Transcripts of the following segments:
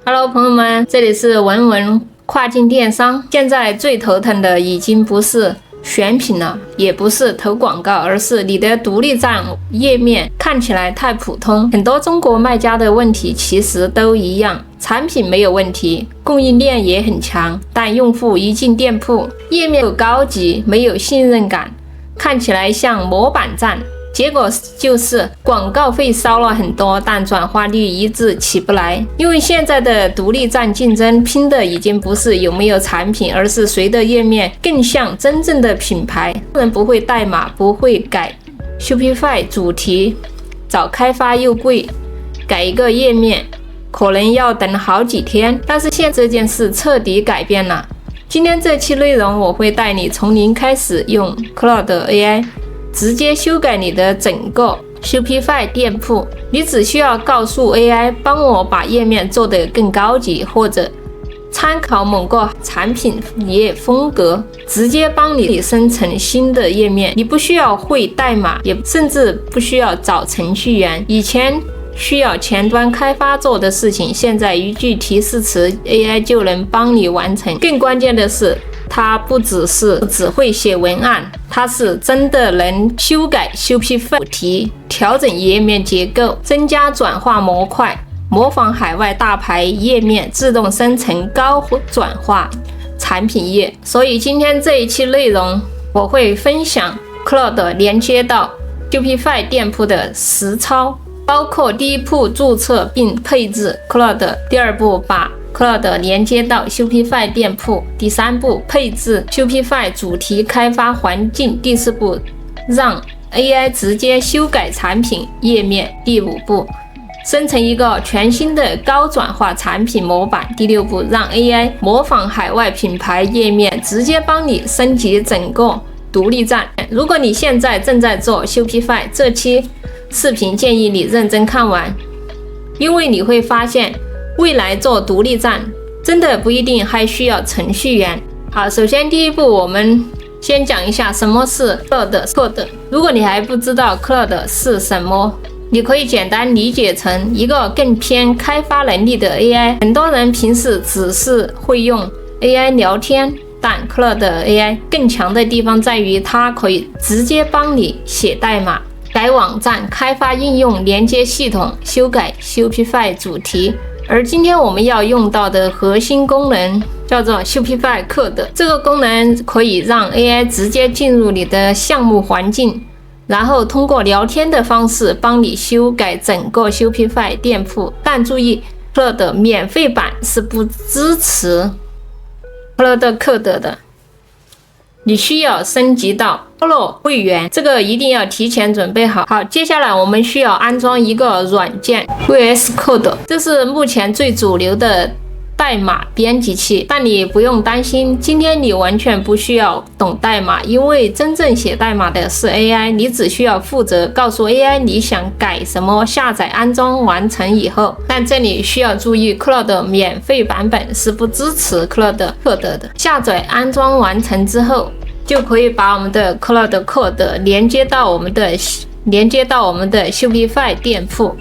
Hello， 朋友们，这里是文文跨境电商。现在最头疼的已经不是选品了，也不是投广告，而是你的独立站页面看起来太普通。很多中国卖家的问题其实都一样，产品没有问题，供应链也很强，但用户一进店铺，页面又高级，没有信任感，看起来像模板站。结果就是广告费烧了很多，但转化率一直起不来。因为现在的独立站竞争拼的已经不是有没有产品，而是谁的页面更像真正的品牌。人不会代码，不会改 Shopify 主题，找开发又贵，改一个页面可能要等好几天。但是现在这件事彻底改变了。今天这期内容我会带你从零开始用 Cloud AI。直接修改你的整个 Shopify 店铺，你只需要告诉 AI 帮我把页面做得更高级，或者参考某个产品页风格，直接帮你生成新的页面。你不需要会代码，也甚至不需要找程序员。以前需要前端开发做的事情，现在一句提示词 AI 就能帮你完成。更关键的是，它不只会写文案，它是真的能修改 Shopify 主题，调整页面结构，增加转化模块，模仿海外大牌页面，自动生成高转化产品页。所以今天这一期内容，我会分享 Cloud 连接到 Shopify 店铺的实操，包括第一步注册并配置 Cloud， 第二步把Cloud 连接到 Shopify 店铺，第三步配置 Shopify 主题开发环境，第四步让 AI 直接修改产品页面，第五步生成一个全新的高转化产品模板，第六步让 AI 模仿海外品牌页面，直接帮你升级整个独立站。如果你现在正在做 Shopify， 这期视频建议你认真看完，因为你会发现未来做独立站真的不一定还需要程序员。好，首先第一步我们先讲一下什么是 Cloud。 如果你还不知道 Cloud 是什么，你可以简单理解成一个更偏开发能力的 AI。 很多人平时只是会用 AI 聊天，但 Cloud AI 更强的地方在于它可以直接帮你写代码，改网站，开发应用，连接系统，修改 Shopify 主题。而今天我们要用到的核心功能叫做 Shopify Code。 这个功能可以让 AI 直接进入你的项目环境，然后通过聊天的方式帮你修改整个 Shopify 店铺。但注意， Cloud 免费版是不支持 Cloud Code 的，你需要升级到 Pro 会员，这个一定要提前准备好。好，接下来我们需要安装一个软件 VS Code， 这是目前最主流的代码编辑器。但你不用担心，今天你完全不需要懂代码，因为真正写代码的是 AI， 你只需要负责告诉 AI 你想改什么，下载安装完成以后。但这里需要注意， Cloud 免费版本是不支持 Cloud Code 的。下载安装完成之后，就可以把我们的 Cloud Code 连接到我们的 Shopify 店铺。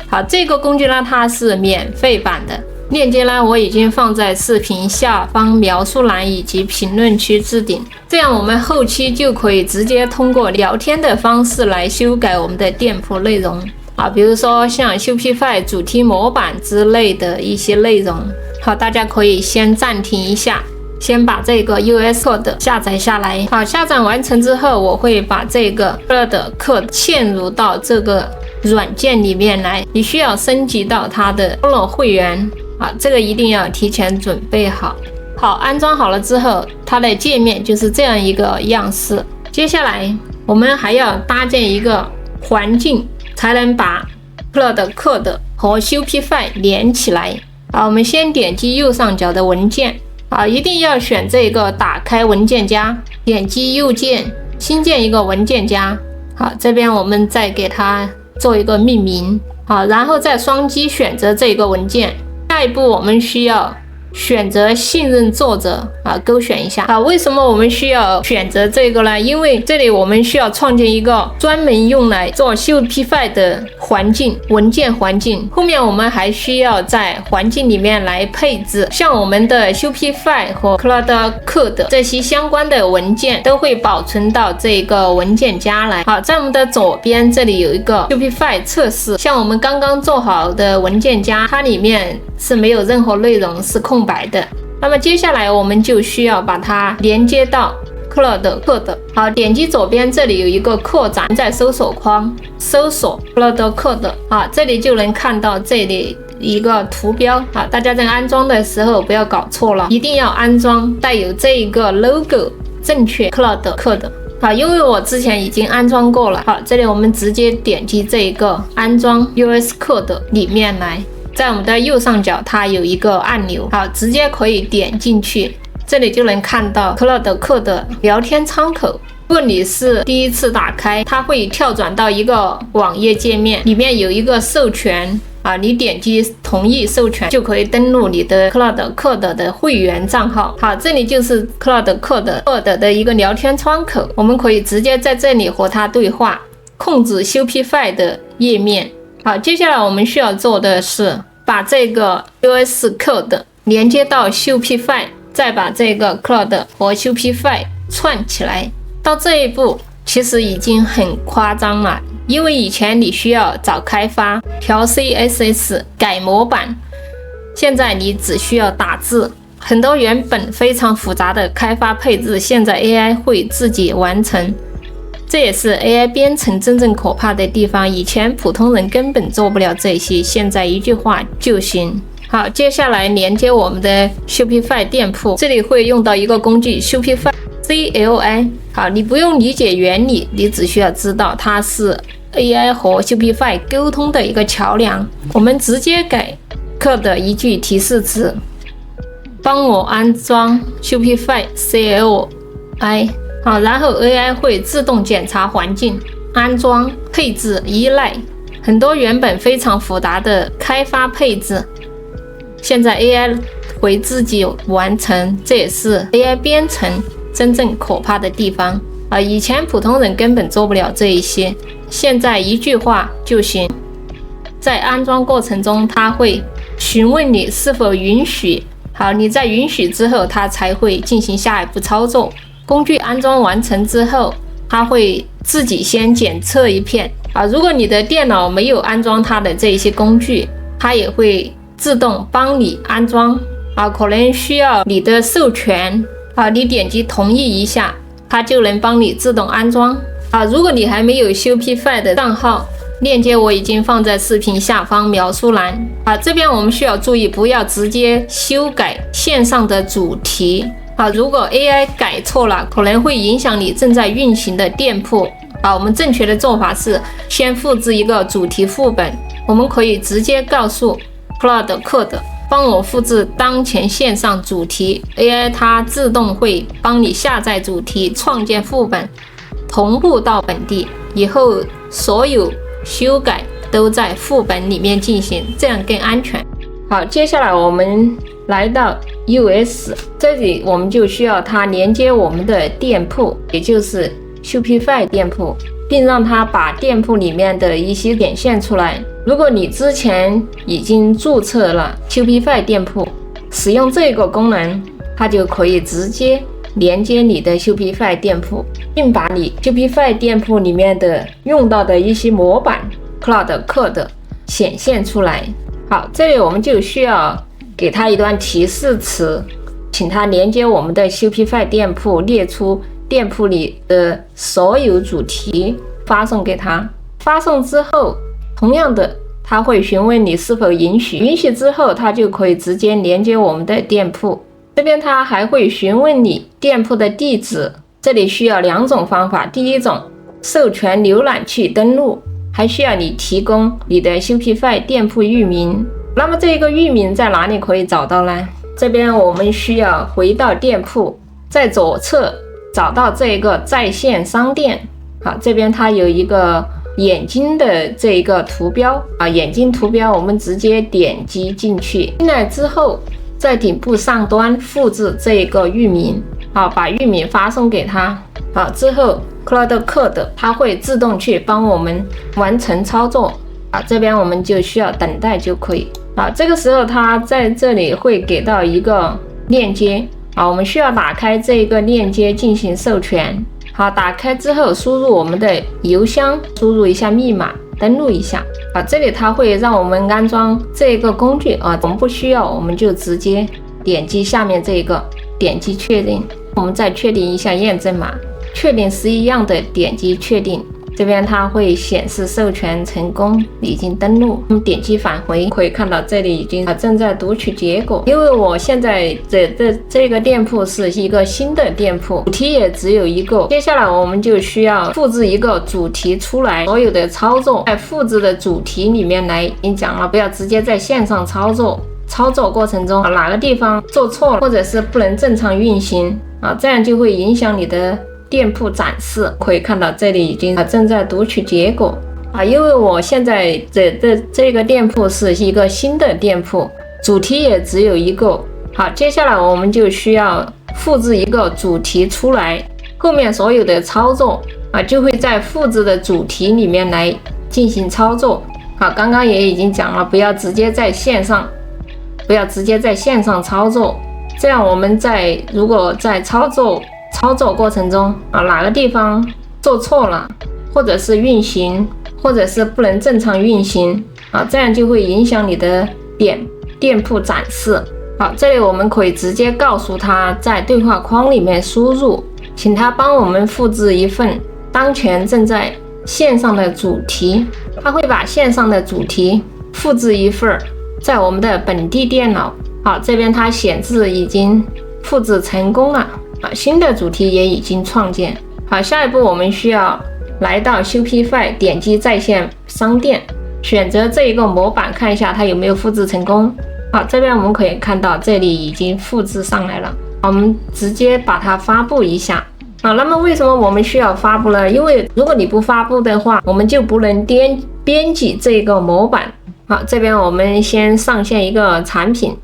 好，这个工具呢，它是免费版的，链接呢我已经放在视频下方描述栏以及评论区置顶，这样我们后期就可以直接通过聊天的方式来修改我们的店铺内容啊，比如说像 Shopify 主题模板之类的一些内容。好，大家可以先暂停一下，先把这个 VS Code 下载下来。好，下载完成之后，我会把这个 Cloud Code 嵌入到这个软件里面来。你需要升级到它的 Pro 会员啊，这个一定要提前准备好。好，安装好了之后，它的界面就是这样一个样式。接下来我们还要搭建一个环境，才能把 Cloud Code 和 Shopify 连起来。好，我们先点击右上角的文件。好，一定要选这个打开文件夹，点击右键新建一个文件夹。好，这边我们再给它做一个命名。好，然后再双击选择这个文件。下一步我们需要选择信任作者勾选一下为什么我们需要选择这个呢？因为这里我们需要创建一个专门用来做 Shopify 的环境，文件环境。后面我们还需要在环境里面来配置，像我们的 Shopify 和 Cloud Code 这些相关的文件都会保存到这个文件夹来。好，在我们的左边这里有一个 Shopify 测试，像我们刚刚做好的文件夹，它里面是没有任何内容，是空白的。那么接下来我们就需要把它连接到 Cloud Code。好，点击左边这里有一个扩展，在搜索框搜索 Cloud Code。好，这里就能看到这里一个图标。好，大家在安装的时候不要搞错了，一定要安装带有这一个 logo 正确 Cloud Code。好，因为我之前已经安装过了。好，这里我们直接点击这一个安装 US Code 里面来。在我们的右上角它有一个按钮，好，直接可以点进去，这里就能看到 Cloud Code 聊天窗口。如果你是第一次打开，它会跳转到一个网页界面，里面有一个授权你点击同意授权就可以登录你的 Cloud Code 的会员账号。好，这里就是 Cloud Code 的一个聊天窗口，我们可以直接在这里和它对话，控制 Shopify 的页面。好，接下来我们需要做的是把这个 US Code 连接到 Shopify， 再把这个 Cloud 和 Shopify 串起来。到这一步其实已经很夸张了，因为以前你需要找开发、调 CSS、改模板，现在你只需要打字。很多原本非常复杂的开发配置，现在 AI 会自己完成。这也是 AI 编程真正可怕的地方，以前普通人根本做不了这些，现在一句话就行。好，接下来连接我们的 Shopify 店铺，这里会用到一个工具 Shopify CLI。 好，你不用理解原理，你只需要知道它是 AI 和 Shopify 沟通的一个桥梁。我们直接给 Code 一句提示词，帮我安装 Shopify CLI。好，然后 AI 会自动检查环境、安装、配置、依赖，很多原本非常复杂的开发配置，现在 AI 会自己完成，这也是 AI 编程真正可怕的地方以前普通人根本做不了这一些，现在一句话就行。在安装过程中，它会询问你是否允许，好，你在允许之后，它才会进行下一步操作。工具安装完成之后，它会自己先检测一遍如果你的电脑没有安装它的这些工具，它也会自动帮你安装可能需要你的授权你点击同意一下，它就能帮你自动安装如果你还没有 Shopify 的账号，链接我已经放在视频下方描述栏这边我们需要注意，不要直接修改线上的主题如果 AI 改错了，可能会影响你正在运行的店铺我们正确的做法是先复制一个主题副本，我们可以直接告诉 Cloud Code 帮我复制当前线上主题， AI 它自动会帮你下载主题，创建副本，同步到本地，以后所有修改都在副本里面进行，这样更安全。好，接下来我们来到 US， 这里我们就需要它连接我们的店铺，也就是 Shopify 店铺，并让它把店铺里面的一些点现出来。如果你之前已经注册了 Shopify 店铺，使用这个功能，它就可以直接连接你的 Shopify 店铺，并把你 Shopify 店铺里面的用到的一些模板 Cloud Code 显现出来。好，这里我们就需要给它一段提示词，请它连接我们的 Shopify 店铺，列出店铺里的所有主题，发送给它。发送之后，同样的，它会询问你是否允许，允许之后，它就可以直接连接我们的店铺。这边它还会询问你店铺的地址，这里需要两种方法。第一种，授权浏览器登录，还需要你提供你的 Shopify 店铺域名。那么这个域名在哪里可以找到呢？这边我们需要回到店铺，在左侧找到这个在线商店。好，这边它有一个眼睛的这一个图标眼睛图标，我们直接点击进去。进来之后，在顶部上端复制这个域名，把域名发送给他，之后 Cloud Code 它会自动去帮我们完成操作，这边我们就需要等待就可以。这个时候它在这里会给到一个链接，我们需要打开这个链接进行授权。打开之后输入我们的邮箱，输入一下密码，登录一下。这里它会让我们安装这个工具，我们不需要，我们就直接点击下面这个，点击确定。我们再确定一下验证码，确定是一样的，点击确定。这边它会显示授权成功，已经登录。我们点击返回，可以看到这里已经正在读取结果。因为我现在这个店铺是一个新的店铺，主题也只有一个。接下来我们就需要复制一个主题出来，所有的操作在复制的主题里面来。已经讲了，不要直接在线上操作。操作过程中哪个地方做错了，或者是不能正常运行这样就会影响你的店铺展示。可以看到这里已经正在读取结果因为我现在这个店铺是一个新的店铺，主题也只有一个。接下来我们就需要复制一个主题出来，后面所有的操作就会在复制的主题里面来进行操作。刚刚也已经讲了，不要直接在线上操作，这样我们如果在操作过程中哪个地方做错了，或者是运行，或者是不能正常运行这样就会影响你的店铺展示。这里我们可以直接告诉他，在对话框里面输入，请他帮我们复制一份当前正在线上的主题。他会把线上的主题复制一份在我们的本地电脑。这边它显示已经复制成功了。新的主题也已经创建。下一步我们需要来到 Shopify， 点击在线商店，选择这一个模板，看一下它有没有复制成功。这边我们可以看到这里已经复制上来了。我们直接把它发布一下。那么为什么我们需要发布呢？因为如果你不发布的话，我们就不能编辑这个模板。这边我们先上线一个产品。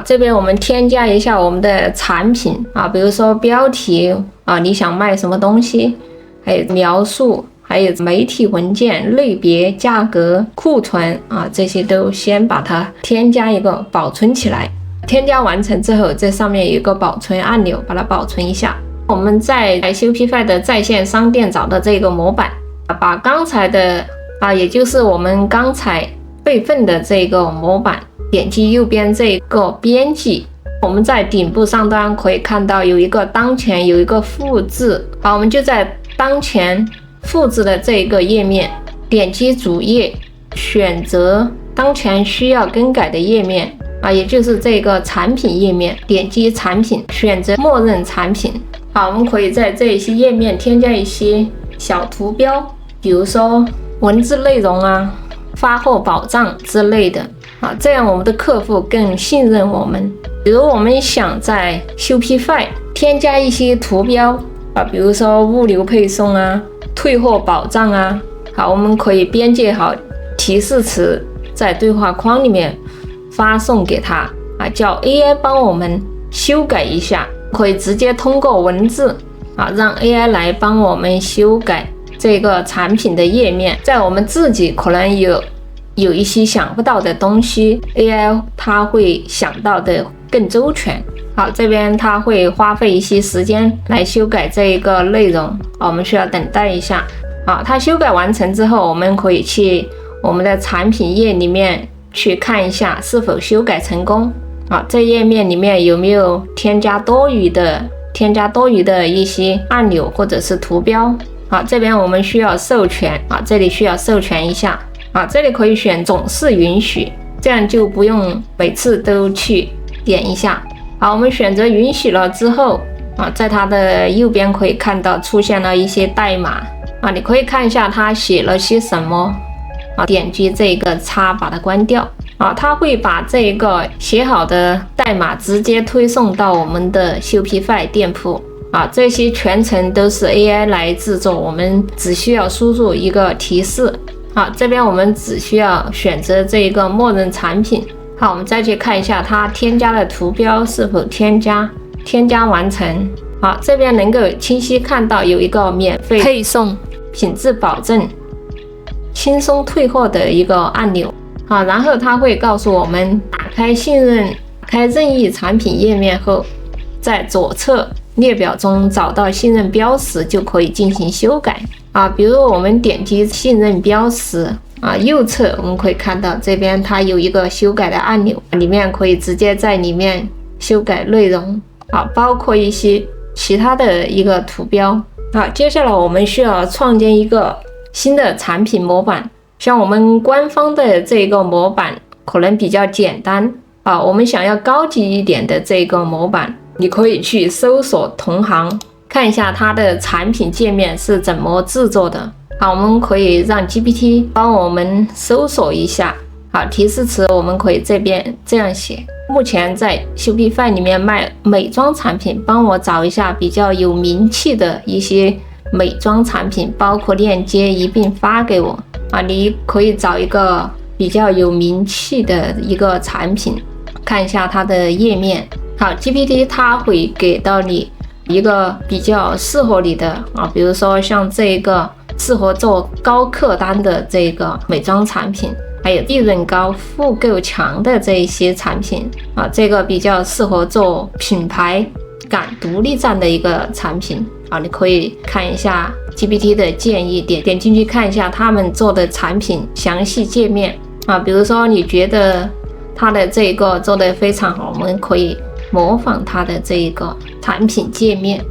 这边我们添加一下我们的产品比如说标题你想卖什么东西，还有描述，还有媒体文件、类别、价格、库存这些都先把它添加一个，保存起来。添加完成之后，这上面有一个保存按钮，把它保存一下。我们在 Shopify 的在线商店找到这个模板，把刚才的也就是我们刚才备份的这个模板，点击右边这个编辑。我们在顶部上端可以看到有一个当前，有一个复制。我们就在当前复制的这个页面，点击主页，选择当前需要更改的页面也就是这个产品页面，点击产品，选择默认产品。我们可以在这一些页面添加一些小图标，比如说文字内容发货保障之类的这样我们的客户更信任我们。比如我们想在 Shopify 添加一些图标比如说物流配送退货保障我们可以编辑好提示词，在对话框里面发送给他叫 AI 帮我们修改一下。可以直接通过文字让 AI 来帮我们修改这个产品的页面。在我们自己可能有一些想不到的东西， AI 它会想到的更周全。这边它会花费一些时间来修改这一个内容我们需要等待一下。它修改完成之后，我们可以去我们的产品页里面去看一下是否修改成功这页面里面有没有添加多余的一些按钮或者是图标这边我们需要授权这里需要授权一下这里可以选总是允许，这样就不用每次都去点一下。我们选择允许了之后在它的右边可以看到出现了一些代码你可以看一下它写了些什么点击这个叉把它关掉它会把这个写好的代码直接推送到我们的 Shopify 店铺这些全程都是 AI 来制作，我们只需要输入一个提示这边我们只需要选择这个默认产品好，我们再去看一下它添加的图标是否添加完成。好，这边能够清晰看到有一个免费配送、品质保证、轻松退货的一个按钮。好，然后它会告诉我们，打开任意产品页面后，在左侧列表中找到信任标识就可以进行修改。比如我们点击信任标识。右侧我们可以看到这边它有一个修改的按钮，里面可以直接在里面修改内容，包括一些其他的一个图标。接下来我们需要创建一个新的产品模板，像我们官方的这个模板可能比较简单，我们想要高级一点的这个模板，你可以去搜索同行，看一下它的产品界面是怎么制作的。我们可以让 GPT 帮我们搜索一下。提示词我们可以这边这样写，目前在 Shopify 里面卖美妆产品，帮我找一下比较有名气的一些美妆产品，包括链接一并发给我。你可以找一个比较有名气的一个产品，看一下它的页面。GPT 它会给到你一个比较适合你的比如说像这个适合做高客单的这个美妆产品，还有利润高、复购强的这一些产品这个比较适合做品牌感独立站的一个产品你可以看一下 GPT 的建议，点进去看一下他们做的产品详细界面比如说你觉得他的这个做得非常好，我们可以模仿他的这一个产品界面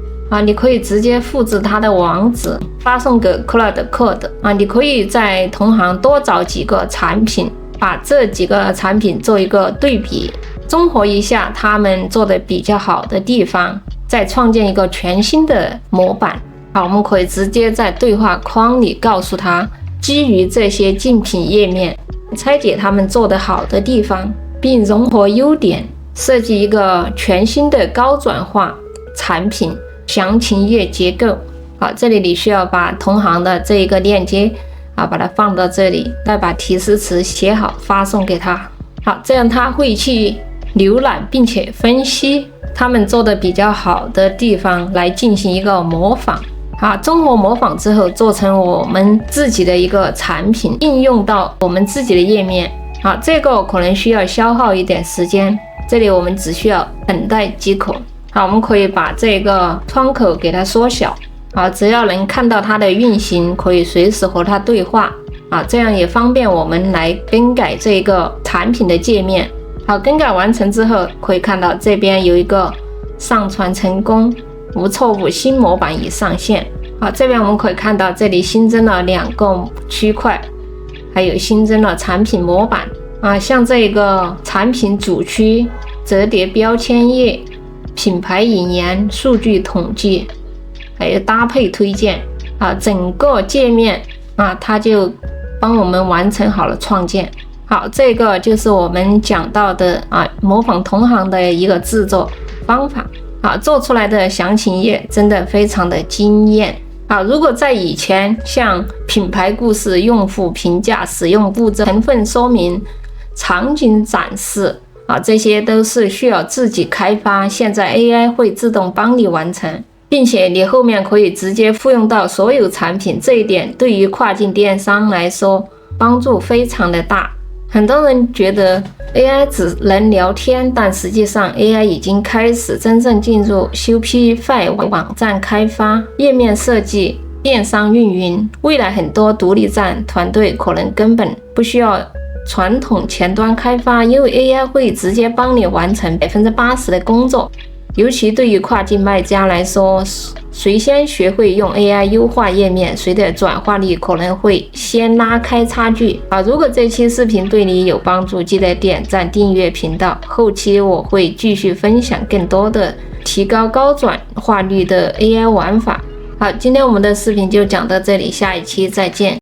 你可以直接复制它的网址发送给 Cloud Code 你可以在同行多找几个产品，把这几个产品做一个对比，综合一下他们做的比较好的地方，再创建一个全新的模板我们可以直接在对话框里告诉他，基于这些竞品页面拆解他们做的好的地方，并融合优点，设计一个全新的高转化产品详情页结构这里你需要把同行的这一个链接把它放到这里，再把提示词写好发送给他这样他会去浏览并且分析他们做的比较好的地方来进行一个模仿综合模仿之后做成我们自己的一个产品，应用到我们自己的页面这个可能需要消耗一点时间，这里我们只需要等待即可我们可以把这个窗口给它缩小只要能看到它的运行，可以随时和它对话这样也方便我们来更改这个产品的界面更改完成之后，可以看到这边有一个上传成功，无错误，新模板已上线这边我们可以看到这里新增了2个区块，还有新增了产品模板像这个产品主区、折叠标签页、品牌引言、数据统计，还有搭配推荐整个界面它就帮我们完成好了创建。这个就是我们讲到的模仿同行的一个制作方法做出来的详情页真的非常的惊艳如果在以前像品牌故事、用户评价、使用步骤、成分说明、场景展示这些都是需要自己开发，现在 AI 会自动帮你完成，并且你后面可以直接复用到所有产品，这一点对于跨境电商来说帮助非常的大。很多人觉得 AI 只能聊天，但实际上 AI 已经开始真正进入 Shopify 网站开发、页面设计、电商运营。未来很多独立站团队可能根本不需要传统前端开发，因为 AI 会直接帮你完成 80% 的工作。尤其对于跨境卖家来说，谁先学会用 AI 优化页面，谁的转化率可能会先拉开差距如果这期视频对你有帮助，记得点赞订阅频道，后期我会继续分享更多的提高高转化率的 AI 玩法。好，今天我们的视频就讲到这里，下一期再见。